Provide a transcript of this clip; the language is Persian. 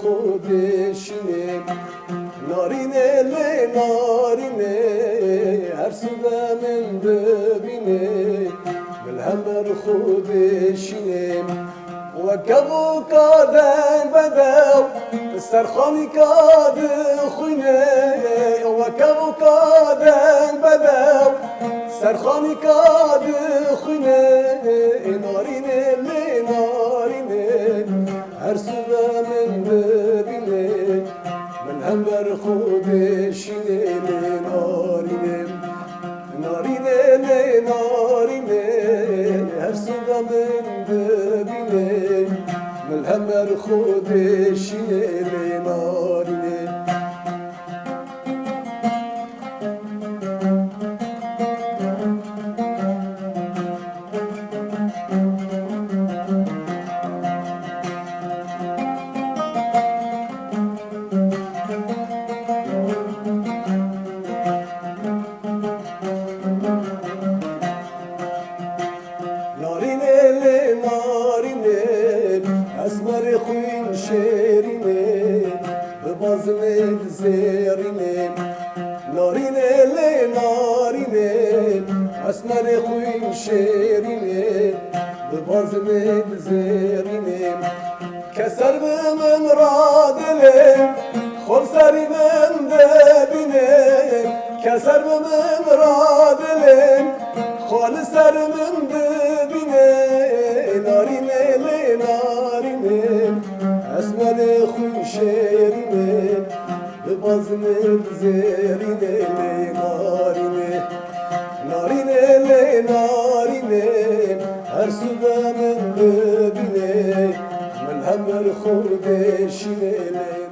خودشینه نارینه لی نارینه هر سوده من ببینه ملهم بر خودشینه و کبو کادن بدو سرخانی کاد خوینه و کبو کادن بدو سرخانی کاد خوینه نارینه لی نارینه هر سوده من ببینه من هم بر خودشینه لی نارینه نارینه لی نارینه هر سوده من ببینه من هم بر خودشینه لی نارینه اسمر خوین شیرینه ببازم زیرینه نارینه لی نارینه اسمر خوین شیرینه ببازم زیرینه کسر به من را دله خور سری من ببینه کسر به من را دله خال سر من ببینه نارینه لی نارینه اسمر خوی شیرینه ببازم زیرینه لی نارینه نارینه لی نارینه هر سوده من ببینه من هم بر خودشینه لی